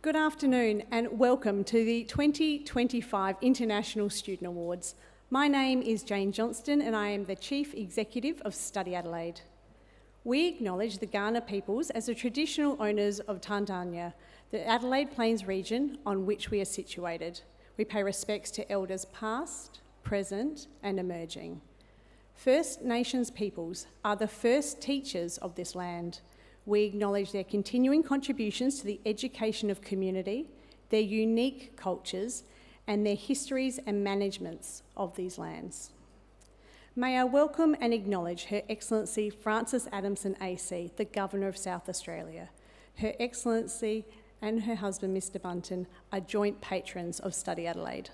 Good afternoon and welcome to the 2025 International Student Awards. My name is Jane Johnston and I am the Chief Executive of StudyAdelaide. We acknowledge the Kaurna peoples as the traditional owners of Tandanya, the Adelaide Plains region on which we are situated. We pay respects to elders past, present and emerging. First Nations peoples are the first teachers of this land. We acknowledge their continuing contributions to the education of community, their unique cultures, and their histories and managements of these lands. May I welcome and acknowledge Her Excellency Frances Adamson AC, the Governor of South Australia. Her Excellency and her husband, Mr. Bunton, are joint patrons of StudyAdelaide.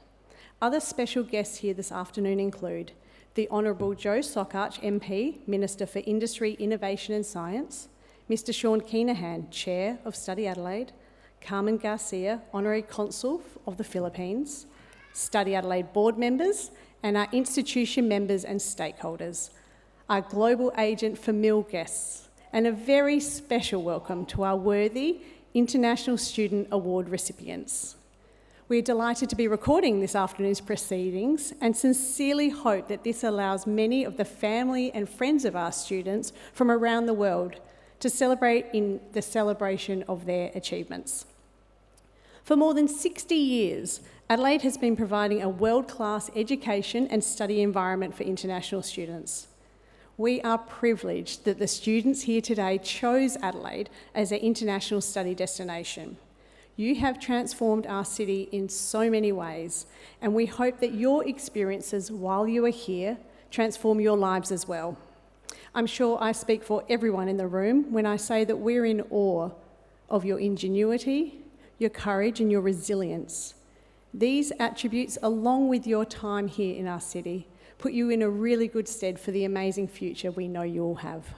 Other special guests here this afternoon include the Honourable Joe Sockarch, MP, Minister for Industry, Innovation and Science, Mr. Sean Keenahan, Chair of StudyAdelaide, Carmen Garcia, Honorary Consul of the Philippines, StudyAdelaide board members, and our institution members and stakeholders, our global agent for meal guests, and a very special welcome to our worthy International Student Award recipients. We're delighted to be recording this afternoon's proceedings and sincerely hope that this allows many of the family and friends of our students from around the world to celebrate in the celebration of their achievements. For more than 60 years, Adelaide has been providing a world-class education and study environment for international students. We are privileged that the students here today chose Adelaide as their international study destination. You have transformed our city in so many ways, and we hope that your experiences while you are here transform your lives as well. I'm sure I speak for everyone in the room when I say that we're in awe of your ingenuity, your courage and your resilience. These attributes, along with your time here in our city, put you in a really good stead for the amazing future we know you'll have.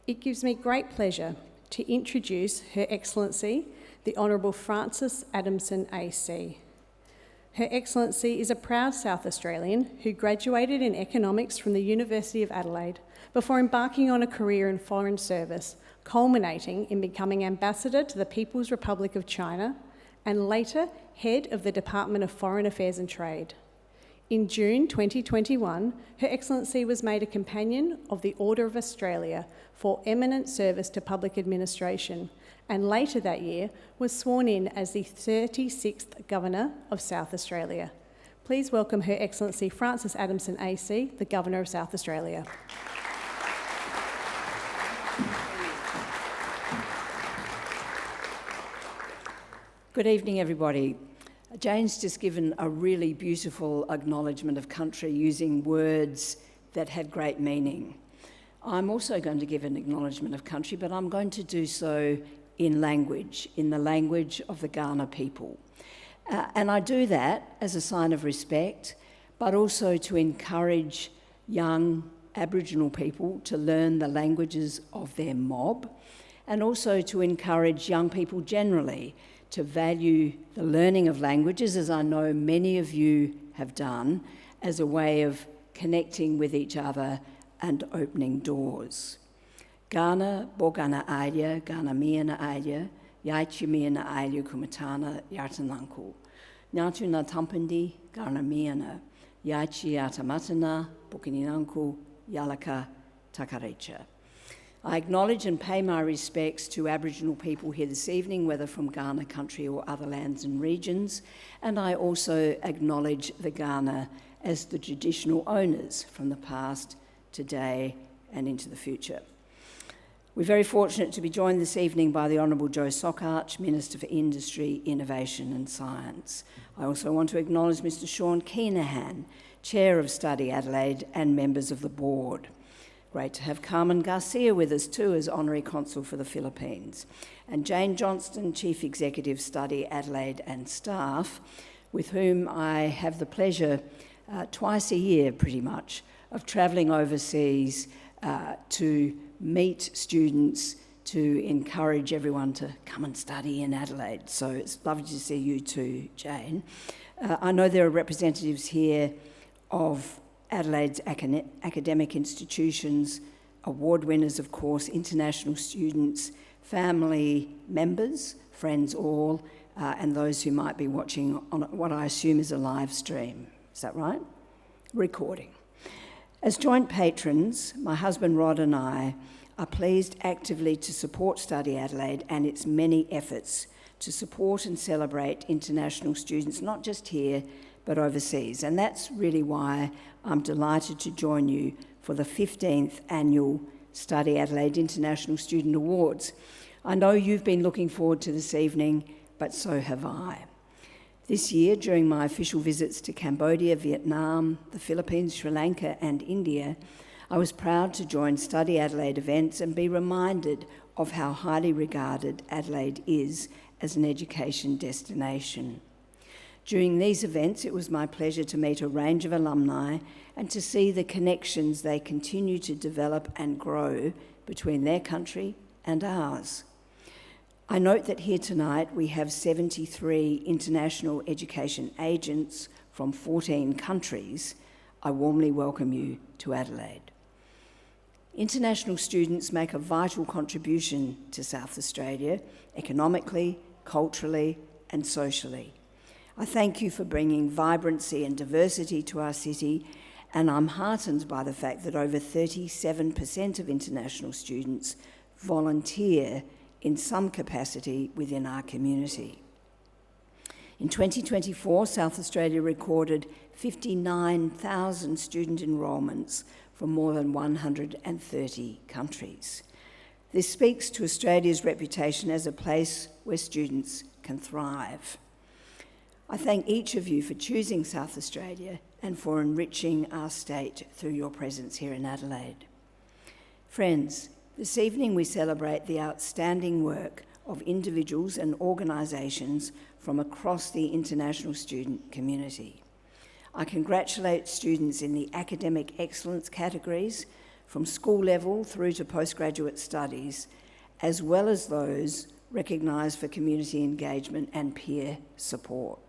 It gives me great pleasure to introduce Her Excellency, the Honourable Frances Adamson AC. Her Excellency is a proud South Australian who graduated in economics from the University of Adelaide before embarking on a career in foreign service, culminating in becoming Ambassador to the People's Republic of China and later Head of the Department of Foreign Affairs and Trade. In June 2021, Her Excellency was made a Companion of the Order of Australia for eminent service to public administration, and later that year was sworn in as the 36th Governor of South Australia. Please welcome Her Excellency Frances Adamson AC, the Governor of South Australia. Good evening, everybody. Jane's just given a really beautiful acknowledgement of country using words that had great meaning. I'm also going to give an acknowledgement of country, but I'm going to do so in language, in the language of the Kaurna people. And I do that as a sign of respect, but also to encourage young Aboriginal people to learn the languages of their mob, and also to encourage young people generally to value the learning of languages, as I know many of you have done, as a way of connecting with each other and opening doors. Kaurna Bogana Alia, Kaurna Miana Alia, Yaichi Miana Alia Kumatana Yartananku. Nyatu na Tampandi, Kaurna Miana, Yaichi Yatamatana, Bokininanku, Yalaka Takarecha. I acknowledge and pay my respects to Aboriginal people here this evening, whether from Kaurna country or other lands and regions, and I also acknowledge the Kaurna as the traditional owners from the past, today and into the future. We're very fortunate to be joined this evening by the Honourable Joe Sockarch, Minister for Industry, Innovation and Science. I also want to acknowledge Mr. Sean Keenahan, Chair of StudyAdelaide and members of the board. Great to have Carmen Garcia with us too as Honorary Consul for the Philippines. And Jane Johnston, Chief Executive, StudyAdelaide and staff, with whom I have the pleasure twice a year pretty much of travelling overseas to meet students, to encourage everyone to come and study in Adelaide. So it's lovely to see you too, Jane. I know there are representatives here of Adelaide's academic institutions, award winners, of course, international students, family members, friends all, and those who might be watching on what I assume is a live stream. Is that right? Recording. As joint patrons, my husband Rod and I are pleased actively to support StudyAdelaide and its many efforts to support and celebrate international students, not just here, but overseas. And that's really why I'm delighted to join you for the 15th annual StudyAdelaide International Student Awards. I know you've been looking forward to this evening, but so have I. This year, during my official visits to Cambodia, Vietnam, the Philippines, Sri Lanka and India, I was proud to join StudyAdelaide events and be reminded of how highly regarded Adelaide is as an education destination. During these events, it was my pleasure to meet a range of alumni and to see the connections they continue to develop and grow between their country and ours. I note that here tonight we have 73 international education agents from 14 countries. I warmly welcome you to Adelaide. International students make a vital contribution to South Australia, economically, culturally, and socially. I thank you for bringing vibrancy and diversity to our city, and I'm heartened by the fact that over 37% of international students volunteer in some capacity within our community. In 2024, South Australia recorded 59,000 student enrolments from more than 130 countries. This speaks to Australia's reputation as a place where students can thrive. I thank each of you for choosing South Australia and for enriching our state through your presence here in Adelaide. Friends, this evening we celebrate the outstanding work of individuals and organisations from across the international student community. I congratulate students in the academic excellence categories, from school level through to postgraduate studies, as well as those recognised for community engagement and peer support.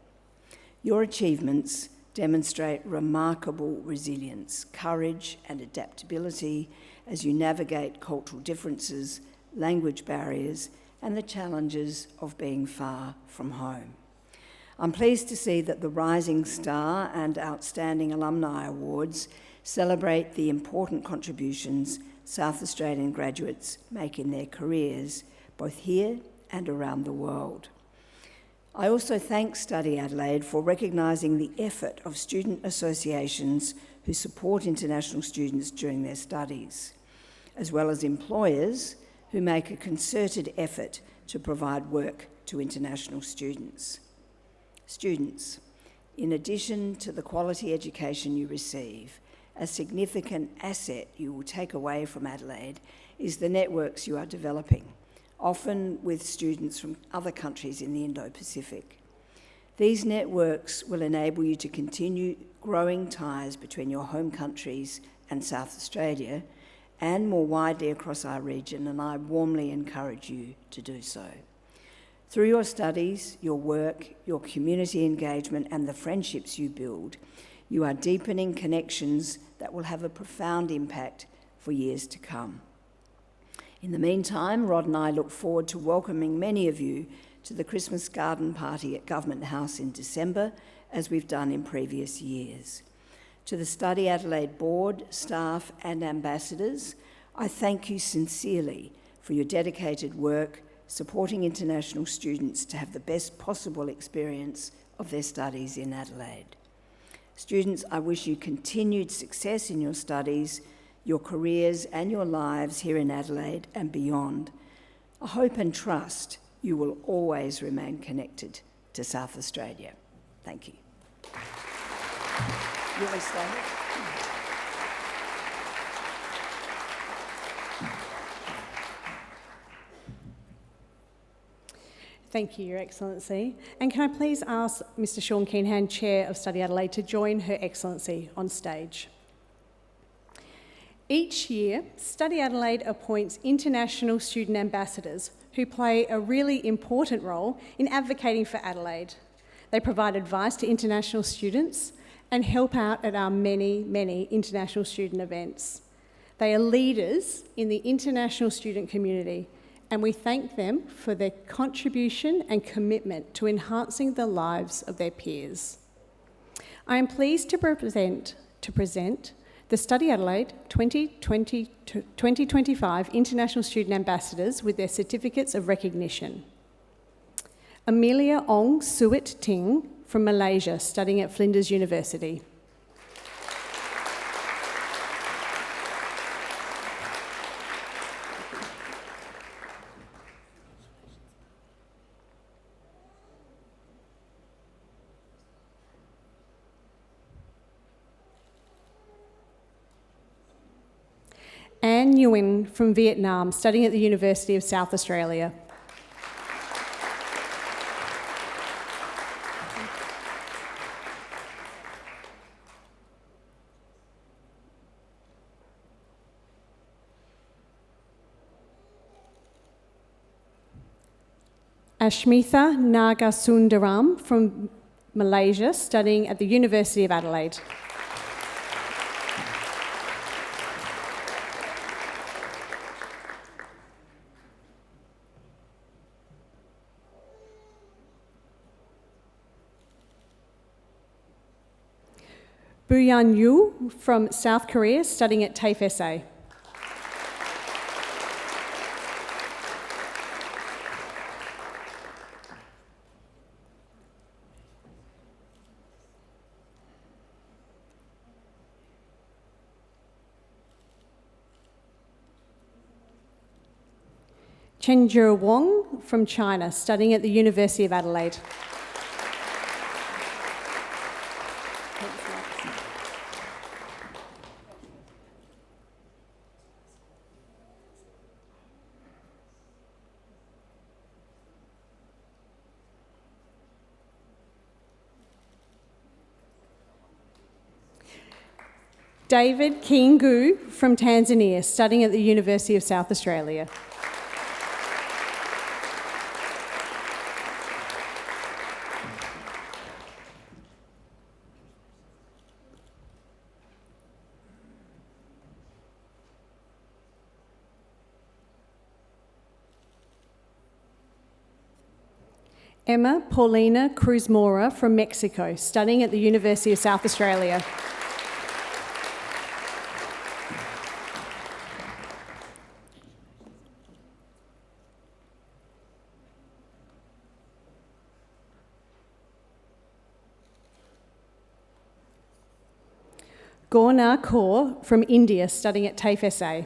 Your achievements demonstrate remarkable resilience, courage and adaptability as you navigate cultural differences, language barriers, and the challenges of being far from home. I'm pleased to see that the Rising Star and Outstanding Alumni Awards celebrate the important contributions South Australian graduates make in their careers, both here and around the world. I also thank StudyAdelaide for recognising the effort of student associations who support international students during their studies, as well as employers who make a concerted effort to provide work to international students. Students, in addition to the quality education you receive, a significant asset you will take away from Adelaide is the networks you are developing, often with students from other countries in the Indo-Pacific. These networks will enable you to continue growing ties between your home countries and South Australia, and more widely across our region, and I warmly encourage you to do so. Through your studies, your work, your community engagement, and the friendships you build, you are deepening connections that will have a profound impact for years to come. In the meantime, Rod and I look forward to welcoming many of you to the Christmas garden party at Government House in December, as we've done in previous years. To the StudyAdelaide board, staff and ambassadors, I thank you sincerely for your dedicated work supporting international students to have the best possible experience of their studies in Adelaide. Students, I wish you continued success in your studies, your careers and your lives here in Adelaide and beyond. I hope and trust you will always remain connected to South Australia. Thank you. You may stay. Thank you, Your Excellency. And can I please ask Mr. Sean Keenhan, Chair of StudyAdelaide, to join Her Excellency on stage. Each year, StudyAdelaide appoints international student ambassadors who play a really important role in advocating for Adelaide. They provide advice to international students and help out at our many, many international student events. They are leaders in the international student community and we thank them for their contribution and commitment to enhancing the lives of their peers. I am pleased to present the StudyAdelaide 2025 International Student Ambassadors with their certificates of recognition. Amelia Ong Suet Ting from Malaysia, studying at Flinders University. Anne Nguyen from Vietnam, studying at the University of South Australia. Ashmitha Nagasundaram from Malaysia, studying at the University of Adelaide. Buyan Yu from South Korea, studying at TAFE SA. Chenjie Wang from China, studying at the University of Adelaide. David Kingu from Tanzania, studying at the University of South Australia. Emma Paulina Cruz Mora from Mexico, studying at the University of South Australia. Gaurna Kaur from India, studying at TAFE SA.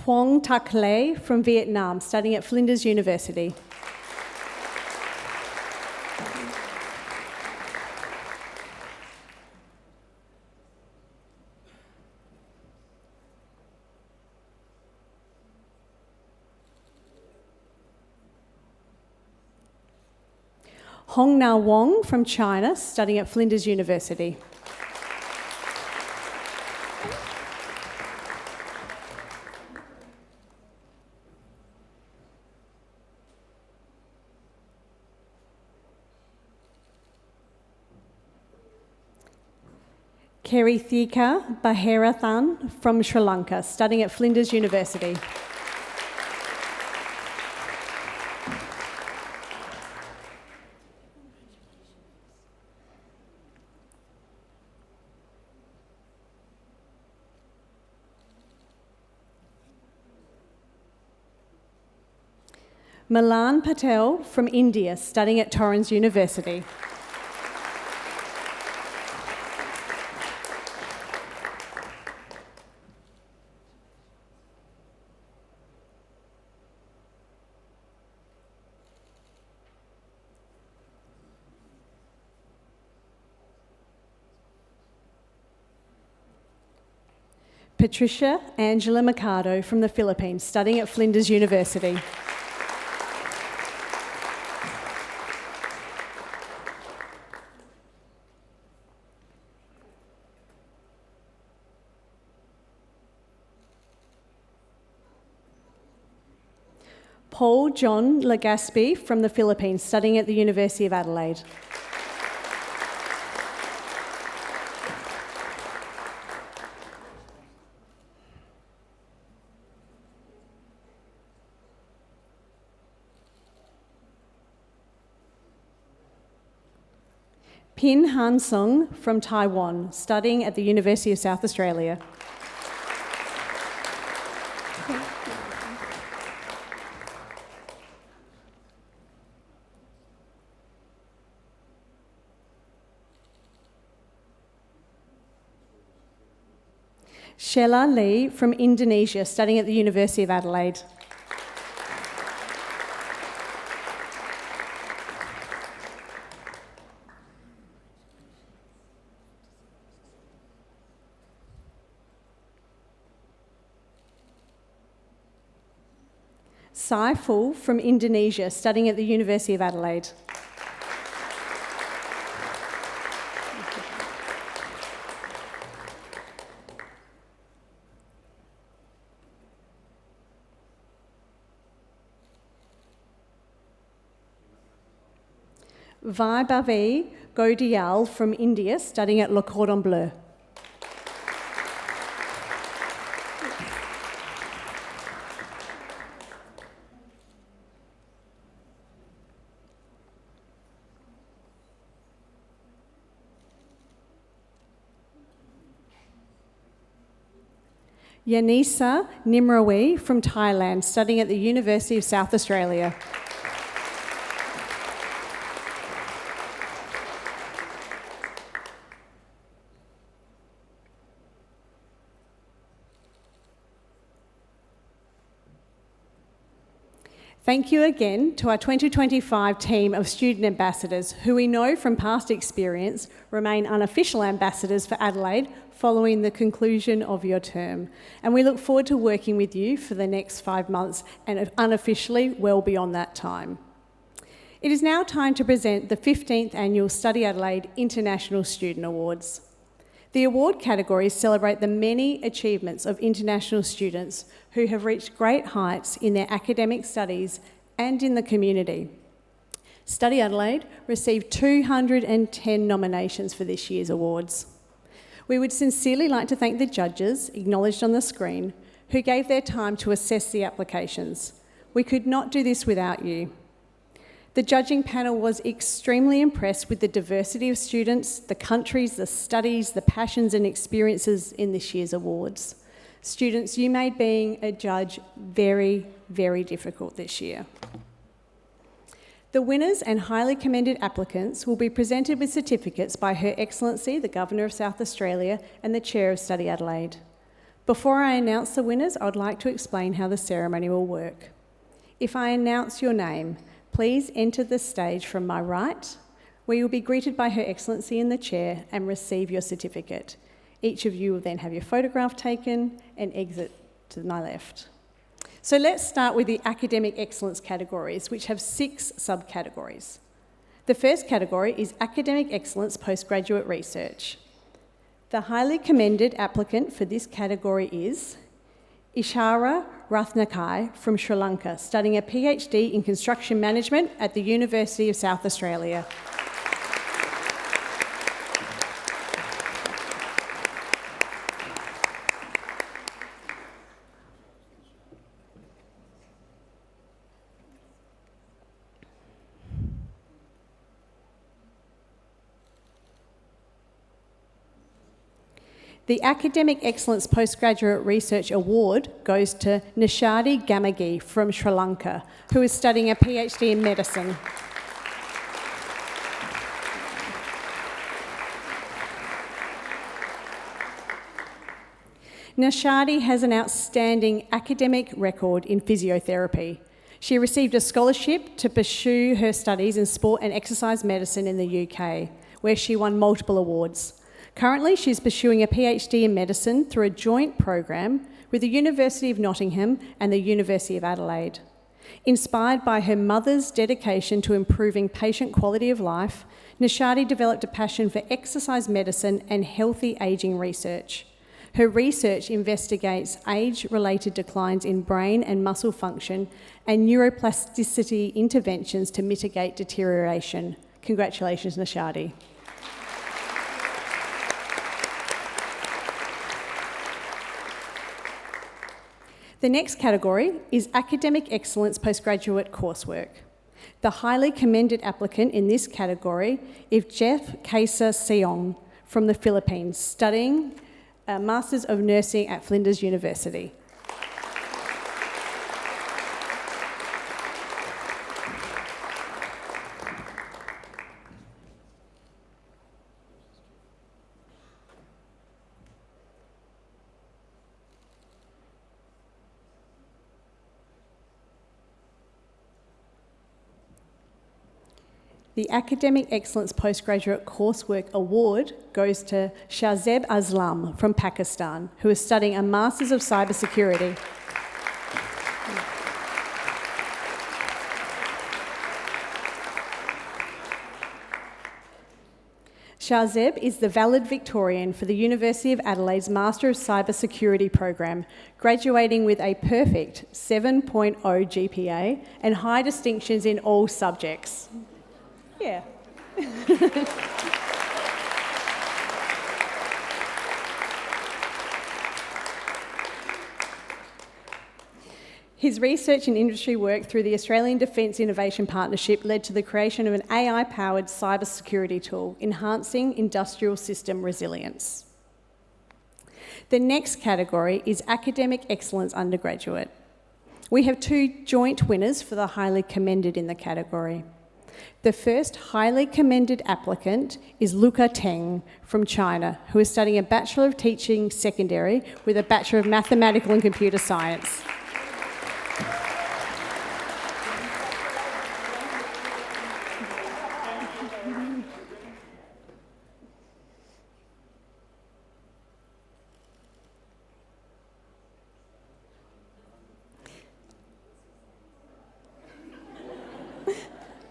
Huang Tak Le from Vietnam, studying at Flinders University. Hong Na Wong from China, studying at Flinders University. Kerithika Baherathan from Sri Lanka, studying at Flinders University. Milan Patel from India, studying at Torrens University. Patricia Angela Mercado from the Philippines, studying at Flinders University. Paul John Legaspi from the Philippines, studying at the University of Adelaide. Pin Han Sung from Taiwan, studying at the University of South Australia. Sheila Lee from Indonesia, studying at the University of Adelaide. Saiful from Indonesia, studying at the University of Adelaide. Vaibhavi Godiyal from India, studying at Le Cordon Bleu. Yanisa Nimrawi from Thailand, studying at the University of South Australia. Thank you again to our 2025 team of student ambassadors, who we know from past experience remain unofficial ambassadors for Adelaide following the conclusion of your term. And we look forward to working with you for the next 5 months and unofficially well beyond that time. It is now time to present the 15th Annual StudyAdelaide International Student Awards. The award categories celebrate the many achievements of international students who have reached great heights in their academic studies and in the community. StudyAdelaide received 210 nominations for this year's awards. We would sincerely like to thank the judges, acknowledged on the screen, who gave their time to assess the applications. We could not do this without you. The judging panel was extremely impressed with the diversity of students, the countries, the studies, the passions and experiences in this year's awards. Students, you made being a judge very, very difficult this year. The winners and highly commended applicants will be presented with certificates by Her Excellency, the Governor of South Australia and the Chair of StudyAdelaide. Before I announce the winners, I would like to explain how the ceremony will work. If I announce your name, please enter the stage from my right, where you'll be greeted by Her Excellency and the Chair and receive your certificate. Each of you will then have your photograph taken and exit to my left. So let's start with the academic excellence categories, which have 6 subcategories. The first category is academic excellence postgraduate research. The highly commended applicant for this category is Ishara Rathnakar from Sri Lanka, studying a PhD in construction management at the University of South Australia. The Academic Excellence Postgraduate Research Award goes to Nishadi Gamagi from Sri Lanka, who is studying a PhD in medicine. Nishadi has an outstanding academic record in physiotherapy. She received a scholarship to pursue her studies in sport and exercise medicine in the UK, where she won multiple awards. Currently, she's pursuing a PhD in medicine through a joint program with the University of Nottingham and the University of Adelaide. Inspired by her mother's dedication to improving patient quality of life, Nishadi developed a passion for exercise medicine and healthy ageing research. Her research investigates age-related declines in brain and muscle function and neuroplasticity interventions to mitigate deterioration. Congratulations, Nishadi. The next category is Academic Excellence Postgraduate Coursework. The highly commended applicant in this category is Jeff Kaisa Seong from the Philippines, studying a Masters of Nursing at Flinders University. The Academic Excellence Postgraduate Coursework Award goes to Shahzeb Aslam from Pakistan, who is studying a Masters of Cybersecurity. Shahzeb is the valedictorian for the University of Adelaide's Master of Cybersecurity program, graduating with a perfect 7.0 GPA and high distinctions in all subjects. Yeah. His research and industry work through the Australian Defence Innovation Partnership led to the creation of an AI-powered cybersecurity tool, enhancing industrial system resilience. The next category is Academic Excellence Undergraduate. We have two joint winners for the highly commended in the category. The first highly commended applicant is Luca Teng from China, who is studying a Bachelor of Teaching Secondary with a Bachelor of Mathematical and Computer Science.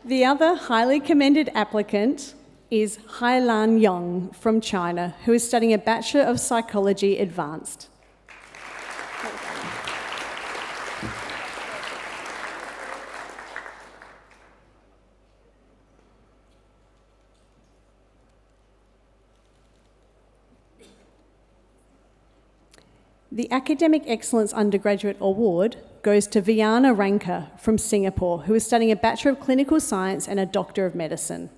The other highly commended applicant is Hailan Yong from China, who is studying a Bachelor of Psychology Advanced. The Academic Excellence Undergraduate Award goes to Viana Ranka from Singapore, who is studying a Bachelor of Clinical Science and a Doctor of Medicine.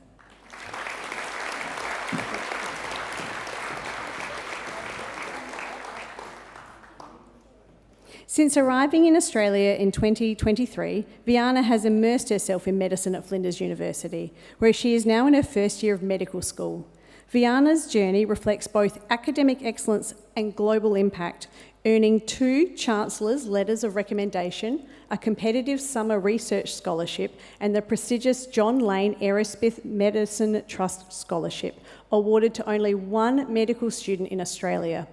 Since arriving in Australia in 2023, Viana has immersed herself in medicine at Flinders University, where she is now in her first year of medical school. Viana's journey reflects both academic excellence and global impact, earning 2 Chancellor's Letters of Recommendation, a competitive summer research scholarship, and the prestigious John Lane Aerospace Medicine Trust Scholarship, awarded to only 1 medical student in Australia.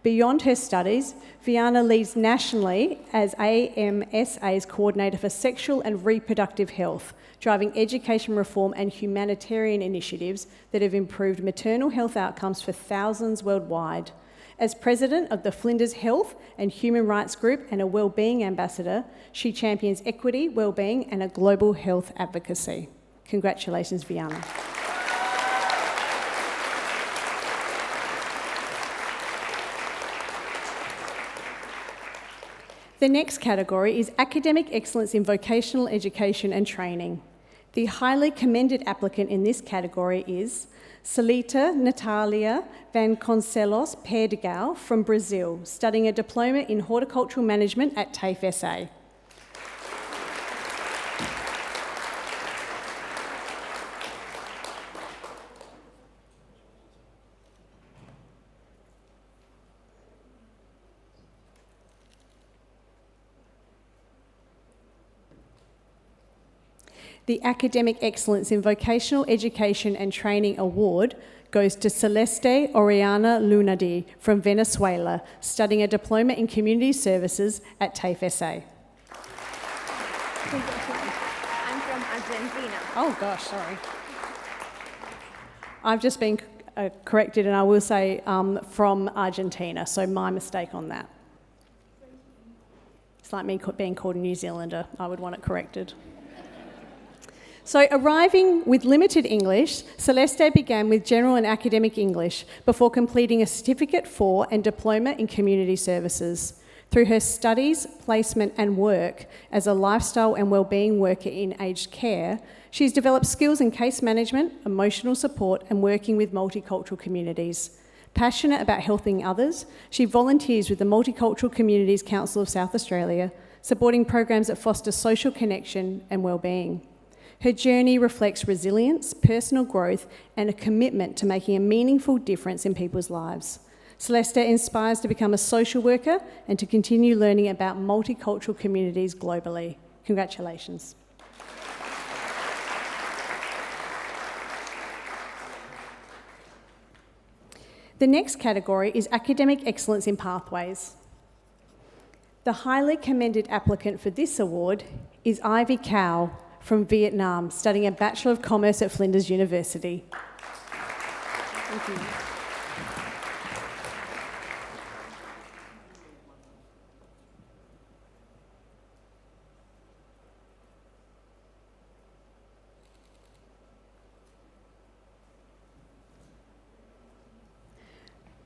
Beyond her studies, Viana leads nationally as AMSA's Coordinator for Sexual and Reproductive Health, driving education reform and humanitarian initiatives that have improved maternal health outcomes for thousands worldwide. As President of the Flinders Health and Human Rights Group and a Wellbeing Ambassador, she champions equity, wellbeing and a global health advocacy. Congratulations, Viana. The next category is Academic Excellence in Vocational Education and Training. The highly commended applicant in this category is Celita Natalia Vasconcelos Perdigão from Brazil, studying a diploma in horticultural management at TAFE SA. The Academic Excellence in Vocational Education and Training Award goes to Celeste Oriana Lunadi from Venezuela, studying a diploma in community services at TAFE SA. I'm from Argentina. Oh gosh, sorry. I've just been corrected, and I will say from Argentina, so my mistake on that. It's like me being called a New Zealander. I would want it corrected. So arriving with limited English, Celeste began with general and academic English before completing a certificate for and diploma in community services. Through her studies, placement and work as a lifestyle and wellbeing worker in aged care, she's developed skills in case management, emotional support and working with multicultural communities. Passionate about helping others, she volunteers with the Multicultural Communities Council of South Australia, supporting programs that foster social connection and wellbeing. Her journey reflects resilience, personal growth and a commitment to making a meaningful difference in people's lives. Celeste inspires to become a social worker and to continue learning about multicultural communities globally. Congratulations. The next category is Academic Excellence in Pathways. The highly commended applicant for this award is Ivy Cao from Vietnam, studying a Bachelor of Commerce at Flinders University. Thank you.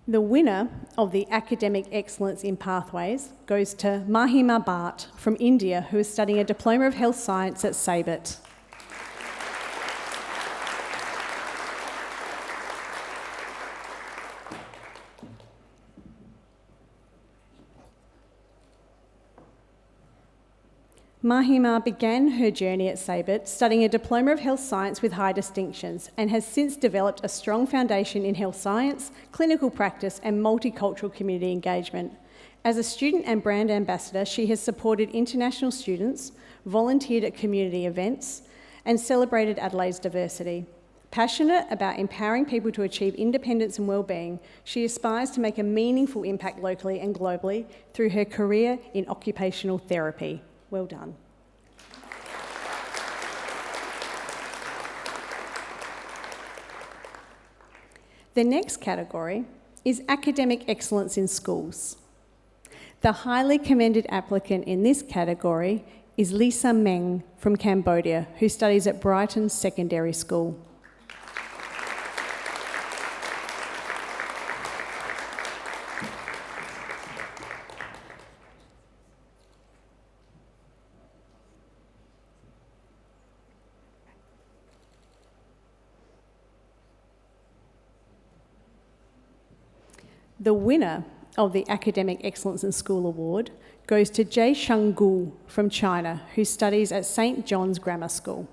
The winner of the Academic Excellence in Pathways goes to Mahima Bhatt from India, who is studying a Diploma of Health Science at SABIT. Mahima began her journey at SABIT studying a Diploma of Health Science with high distinctions and has since developed a strong foundation in health science, clinical practice and multicultural community engagement. As a student and brand ambassador, she has supported international students, volunteered at community events and celebrated Adelaide's diversity. Passionate about empowering people to achieve independence and wellbeing, she aspires to make a meaningful impact locally and globally through her career in occupational therapy. Well done. The next category is Academic Excellence in Schools. The highly commended applicant in this category is Lisa Meng from Cambodia, who studies at Brighton Secondary School. The winner of the Academic Excellence in School Award goes to Jay Sheng Gu from China, who studies at St. John's Grammar School.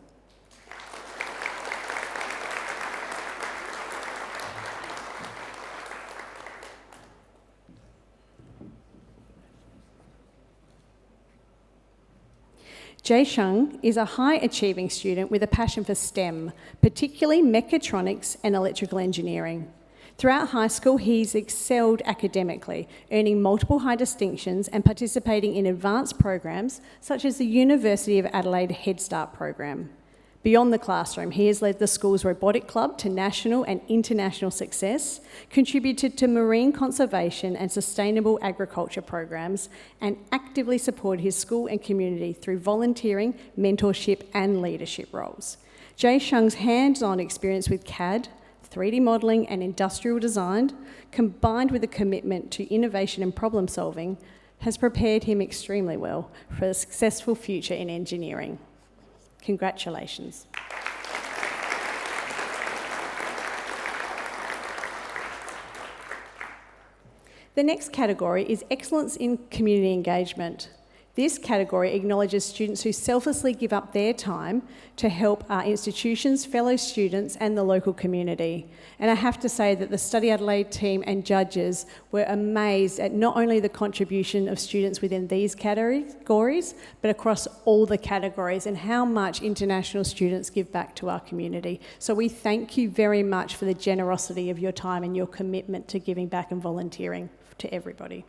Jay Sheng is a high-achieving student with a passion for STEM, particularly mechatronics and electrical engineering. Throughout high school, he's excelled academically, earning multiple high distinctions and participating in advanced programs such as the University of Adelaide Head Start program. Beyond the classroom, he has led the school's robotic club to national and international success, contributed to marine conservation and sustainable agriculture programs, and actively supported his school and community through volunteering, mentorship, and leadership roles. Jay Sheng's hands-on experience with CAD, 3D modelling and industrial design, combined with a commitment to innovation and problem solving, has prepared him extremely well for a successful future in engineering. Congratulations. The next category is Excellence in Community Engagement. This category acknowledges students who selflessly give up their time to help our institutions, fellow students and the local community. And I have to say that the StudyAdelaide team and judges were amazed at not only the contribution of students within these categories, but across all the categories and how much international students give back to our community. So we thank you very much for the generosity of your time and your commitment to giving back and volunteering to everybody.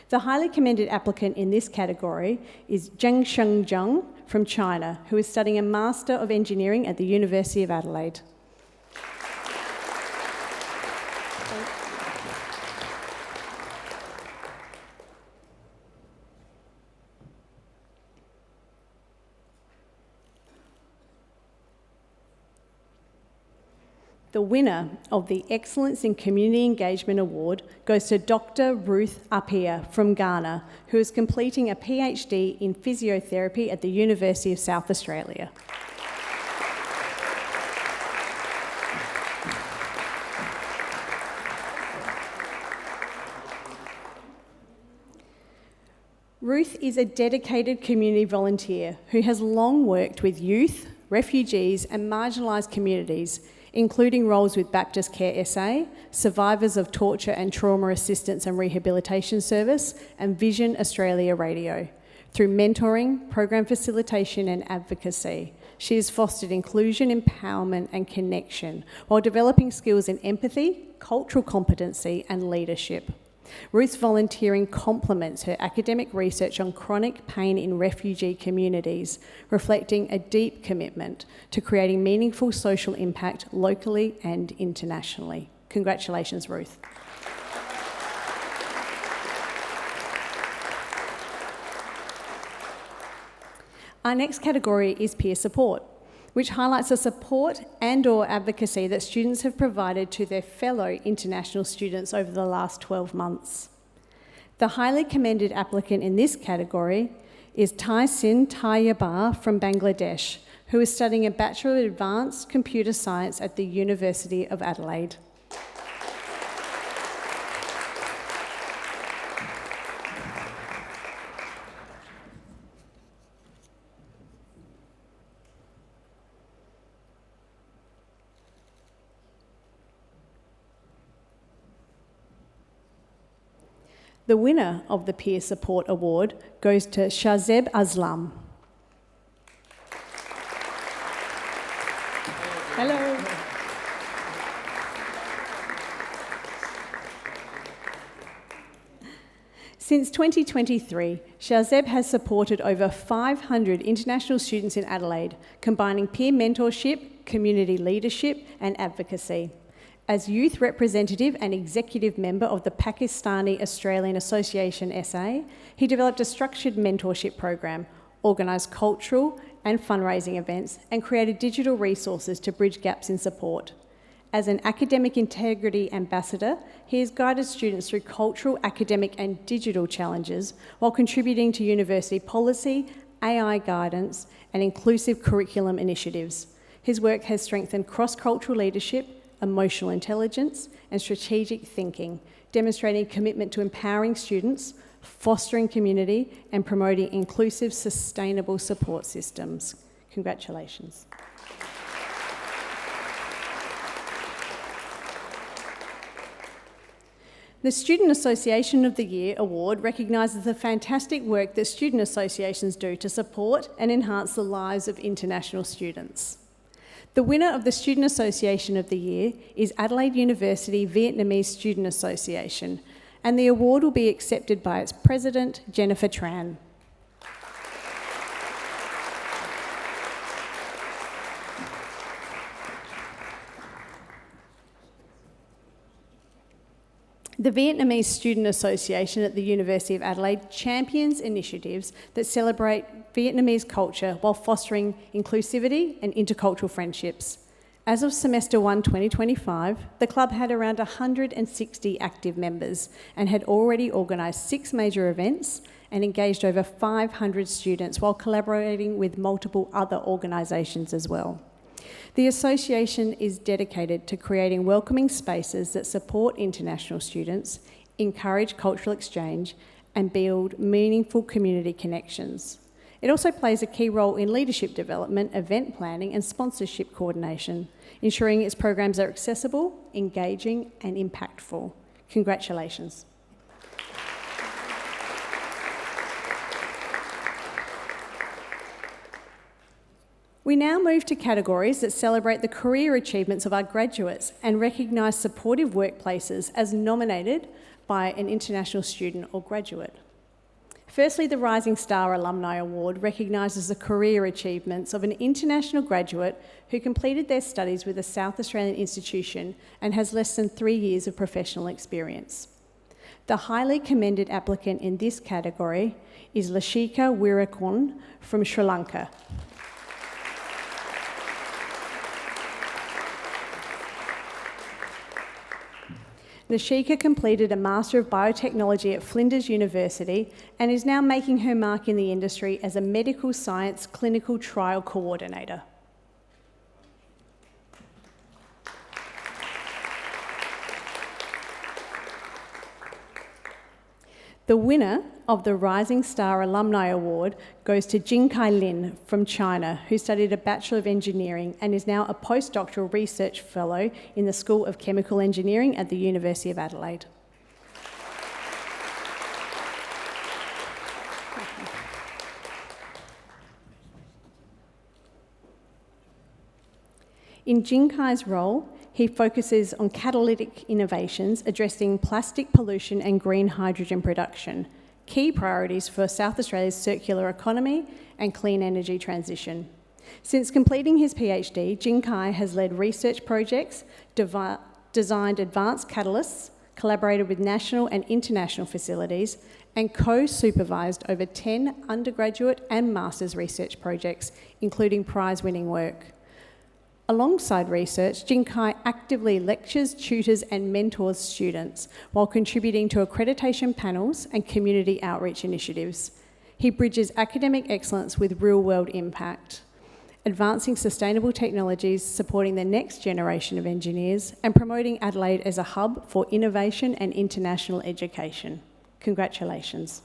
The highly commended applicant in this category is Zheng Shengzheng from China, who is studying a Master of Engineering at the University of Adelaide. The winner of the Excellence in Community Engagement Award goes to Dr. Ruth Appiah from Ghana, who is completing a PhD in physiotherapy at the University of South Australia. Ruth is a dedicated community volunteer who has long worked with youth, refugees and marginalised communities, including roles with Baptist Care SA, Survivors of Torture and Trauma Assistance and Rehabilitation Service, and Vision Australia Radio. Through mentoring, program facilitation and advocacy, she has fostered inclusion, empowerment and connection while developing skills in empathy, cultural competency and leadership. Ruth's volunteering complements her academic research on chronic pain in refugee communities, reflecting a deep commitment to creating meaningful social impact locally and internationally. Congratulations, Ruth. Our next category is peer support, which highlights the support and/or advocacy that students have provided to their fellow international students over the last 12 months. The highly commended applicant in this category is Taisin Tayyabar from Bangladesh, who is studying a Bachelor of Advanced Computer Science at the University of Adelaide. The winner of the Peer Support Award goes to Shahzeb Aslam. Hello. Since 2023, Shahzeb has supported over 500 international students in Adelaide, combining peer mentorship, community leadership and advocacy. As youth representative and executive member of the Pakistani Australian Association SA, he developed a structured mentorship program, organised cultural and fundraising events, and created digital resources to bridge gaps in support. As an academic integrity ambassador, he has guided students through cultural, academic and digital challenges while contributing to university policy, AI guidance and inclusive curriculum initiatives. His work has strengthened cross-cultural leadership, emotional intelligence and strategic thinking, demonstrating commitment to empowering students, fostering community and promoting inclusive, sustainable support systems. Congratulations. The Student Association of the Year Award recognises the fantastic work that student associations do to support and enhance the lives of international students. The winner of the Student Association of the Year is Adelaide University Vietnamese Student Association, and the award will be accepted by its president, Jennifer Tran. The Vietnamese Student Association at the University of Adelaide champions initiatives that celebrate Vietnamese culture while fostering inclusivity and intercultural friendships. As of Semester 1 2025, the club had around 160 active members and had already organised 6 major events and engaged over 500 students while collaborating with multiple other organisations as well. The association is dedicated to creating welcoming spaces that support international students, encourage cultural exchange, and build meaningful community connections. It also plays a key role in leadership development, event planning, and sponsorship coordination, ensuring its programs are accessible, engaging, and impactful. Congratulations. We now move to categories that celebrate the career achievements of our graduates and recognise supportive workplaces as nominated by an international student or graduate. Firstly, the Rising Star Alumni Award recognises the career achievements of an international graduate who completed their studies with a South Australian institution and has less than 3 years of professional experience. The highly commended applicant in this category is Lashika Wirakon from Sri Lanka. Nashika completed a Master of Biotechnology at Flinders University and is now making her mark in the industry as a medical science clinical trial coordinator. The winner of the Rising Star Alumni Award goes to Jinkai Lin from China, who studied a Bachelor of Engineering and is now a postdoctoral research fellow in the School of Chemical Engineering at the University of Adelaide. In Jinkai's role, he focuses on catalytic innovations addressing plastic pollution and green hydrogen production, key priorities for South Australia's circular economy and clean energy transition. Since completing his PhD, Jinkai has led research projects, designed advanced catalysts, collaborated with national and international facilities, and co-supervised over 10 undergraduate and master's research projects, including prize-winning work. Alongside research, Jinkai actively lectures, tutors and mentors students while contributing to accreditation panels and community outreach initiatives. He bridges academic excellence with real-world impact, advancing sustainable technologies, supporting the next generation of engineers and promoting Adelaide as a hub for innovation and international education. Congratulations.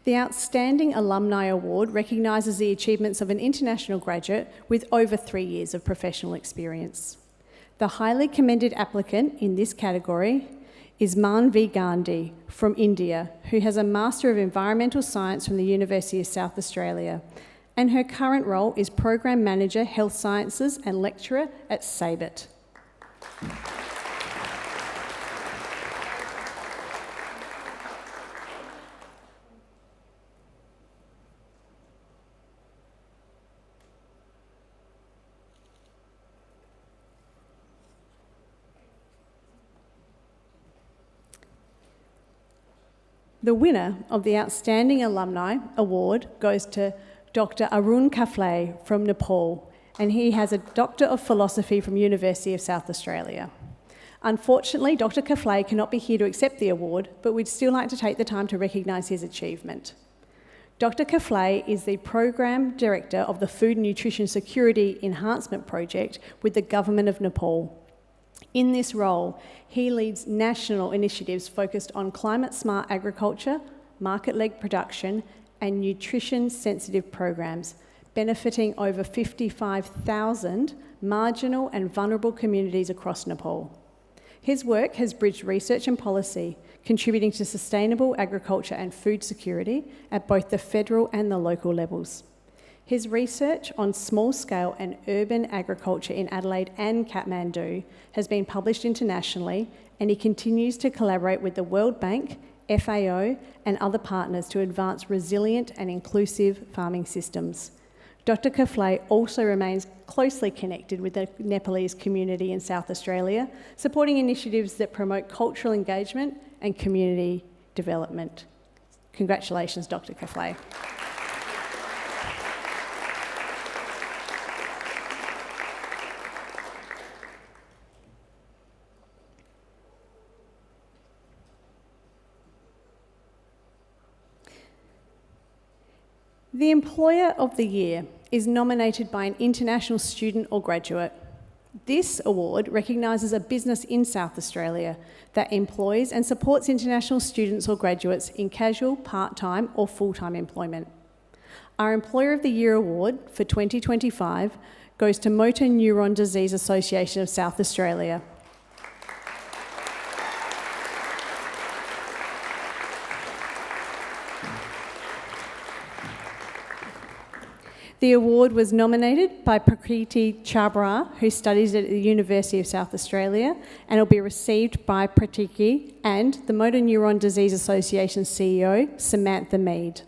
The Outstanding Alumni Award recognises the achievements of an international graduate with over 3 years of professional experience. The highly commended applicant in this category is Manvi Gandhi from India, who has a Master of Environmental Science from the University of South Australia, and her current role is Program Manager, Health Sciences and Lecturer at SABIT. The winner of the Outstanding Alumni Award goes to Dr. Arun Kafle from Nepal, and he has a Doctor of Philosophy from University of South Australia. Unfortunately, Dr. Kafle cannot be here to accept the award, but we'd still like to take the time to recognise his achievement. Dr. Kafle is the Program Director of the Food and Nutrition Security Enhancement Project with the Government of Nepal. In this role, he leads national initiatives focused on climate-smart agriculture, market-led production, and nutrition-sensitive programs, benefiting over 55,000 marginal and vulnerable communities across Nepal. His work has bridged research and policy, contributing to sustainable agriculture and food security at both the federal and the local levels. His research on small-scale and urban agriculture in Adelaide and Kathmandu has been published internationally, and he continues to collaborate with the World Bank, FAO, and other partners to advance resilient and inclusive farming systems. Dr. Kafle also remains closely connected with the Nepalese community in South Australia, supporting initiatives that promote cultural engagement and community development. Congratulations, Dr. Kafle. The Employer of the Year is nominated by an international student or graduate. This award recognises a business in South Australia that employs and supports international students or graduates in casual, part-time or full-time employment. Our Employer of the Year award for 2025 goes to Motor Neurone Disease Association of South Australia. The award was nominated by Prakriti Chabra, who studies at the University of South Australia, and will be received by Prakriti and the Motor Neurone Disease Association CEO, Samantha Mead.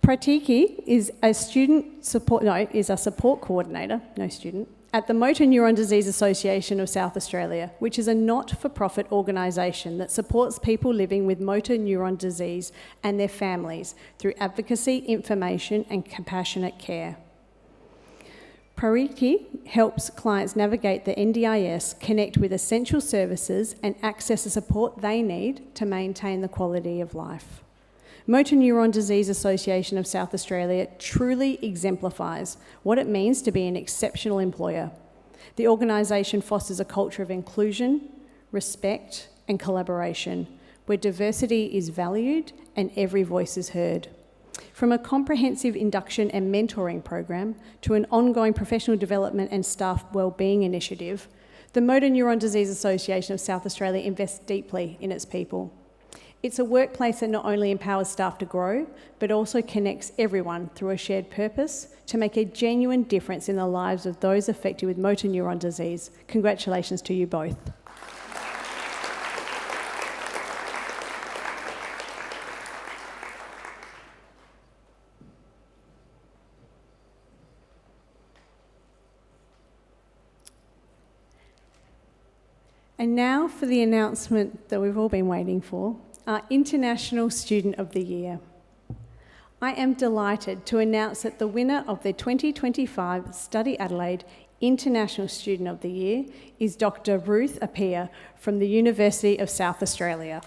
Pratiki is a support coordinator, no student, at the Motor Neurone Disease Association of South Australia, which is a not-for-profit organisation that supports people living with motor neuron disease and their families through advocacy, information and compassionate care. Pratiki helps clients navigate the NDIS, connect with essential services and access the support they need to maintain the quality of life. Motor Neurone Disease Association of South Australia truly exemplifies what it means to be an exceptional employer. The organisation fosters a culture of inclusion, respect and collaboration, where diversity is valued and every voice is heard. From a comprehensive induction and mentoring program to an ongoing professional development and staff wellbeing initiative, the Motor Neurone Disease Association of South Australia invests deeply in its people. It's a workplace that not only empowers staff to grow, but also connects everyone through a shared purpose to make a genuine difference in the lives of those affected with motor neuron disease. Congratulations to you both. And now for the announcement that we've all been waiting for. Our International Student of the Year. I am delighted to announce that the winner of the 2025 StudyAdelaide International Student of the Year is Dr. Ruth Appiah from the University of South Australia.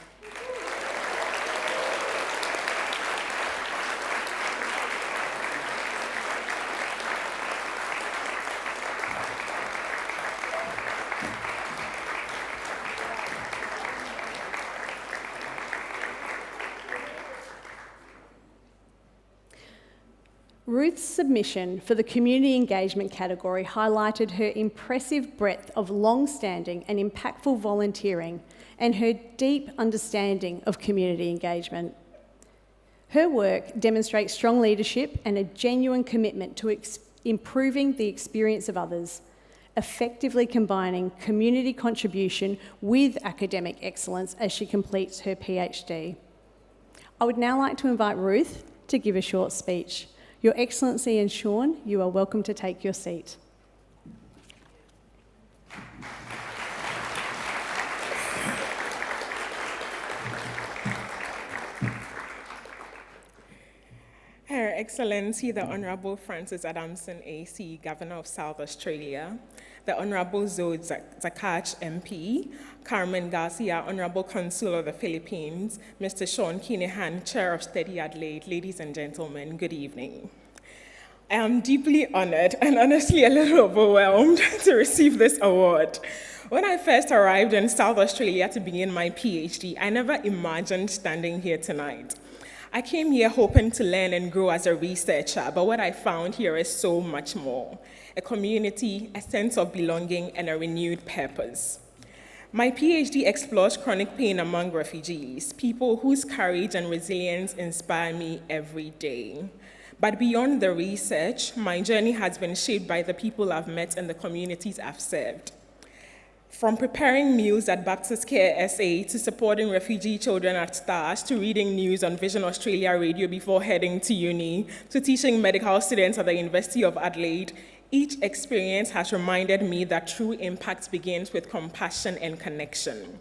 Ruth's submission for the community engagement category highlighted her impressive breadth of long-standing and impactful volunteering and her deep understanding of community engagement. Her work demonstrates strong leadership and a genuine commitment to improving the experience of others, effectively combining community contribution with academic excellence as she completes her PhD. I would now like to invite Ruth to give a short speech. Your Excellency and Sean, you are welcome to take your seat. Her Excellency, the Honourable Francis Adamson AC, Governor of South Australia, the Honourable Zoe Zakach MP, Carmen Garcia, Honourable Consul of the Philippines, Mr. Sean Kinahan, Chair of StudyAdelaide, ladies and gentlemen, good evening. I am deeply honoured and honestly a little overwhelmed to receive this award. When I first arrived in South Australia to begin my PhD, I never imagined standing here tonight. I came here hoping to learn and grow as a researcher, but what I found here is so much more. A community, a sense of belonging, and a renewed purpose. My PhD explores chronic pain among refugees, people whose courage and resilience inspire me every day. But beyond the research, my journey has been shaped by the people I've met and the communities I've served. From preparing meals at Baptist Care SA to supporting refugee children at STARS to reading news on Vision Australia Radio before heading to uni to teaching medical students at the University of Adelaide, each experience has reminded me that true impact begins with compassion and connection.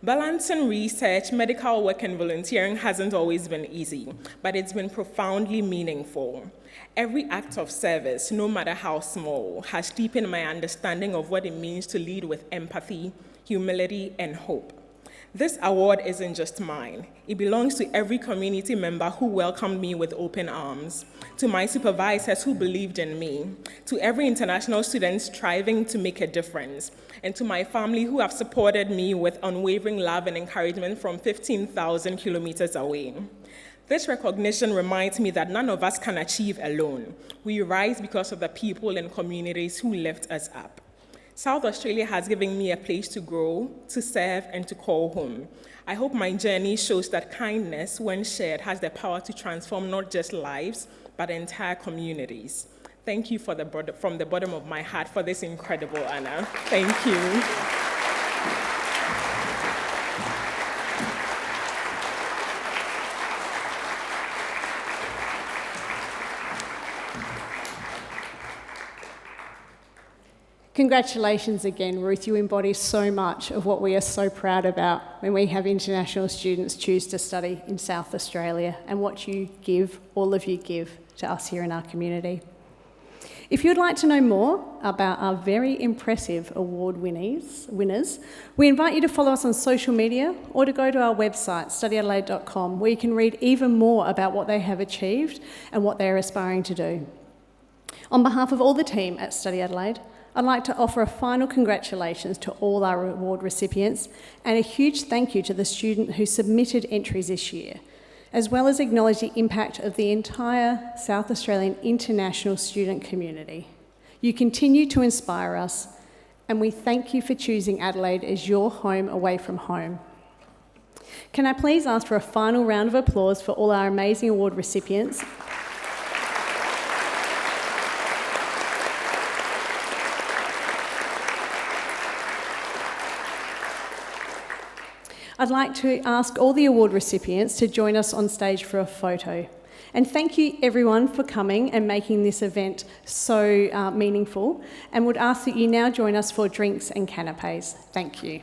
Balancing research, medical work, and volunteering hasn't always been easy, but it's been profoundly meaningful. Every act of service, no matter how small, has deepened my understanding of what it means to lead with empathy, humility, and hope. This award isn't just mine. It belongs to every community member who welcomed me with open arms, to my supervisors who believed in me, to every international student striving to make a difference, and to my family who have supported me with unwavering love and encouragement from 15,000 kilometers away. This recognition reminds me that none of us can achieve alone. We rise because of the people and communities who lift us up. South Australia has given me a place to grow, to serve, and to call home. I hope my journey shows that kindness, when shared, has the power to transform not just lives, but entire communities. Thank you from the bottom of my heart for this incredible honor. Thank you. Congratulations again, Ruth. You embody so much of what we are so proud about when we have international students choose to study in South Australia and what you give, all of you give, to us here in our community. If you'd like to know more about our very impressive award winners, we invite you to follow us on social media or to go to our website, StudyAdelaide.com, where you can read even more about what they have achieved and what they're aspiring to do. On behalf of all the team at Study Adelaide, I'd like to offer a final congratulations to all our award recipients and a huge thank you to the student who submitted entries this year, as well as acknowledge the impact of the entire South Australian international student community. You continue to inspire us, and we thank you for choosing Adelaide as your home away from home. Can I please ask for a final round of applause for all our amazing award recipients? I'd like to ask all the award recipients to join us on stage for a photo. And thank you everyone for coming and making this event so meaningful, and would ask that you now join us for drinks and canapes. Thank you.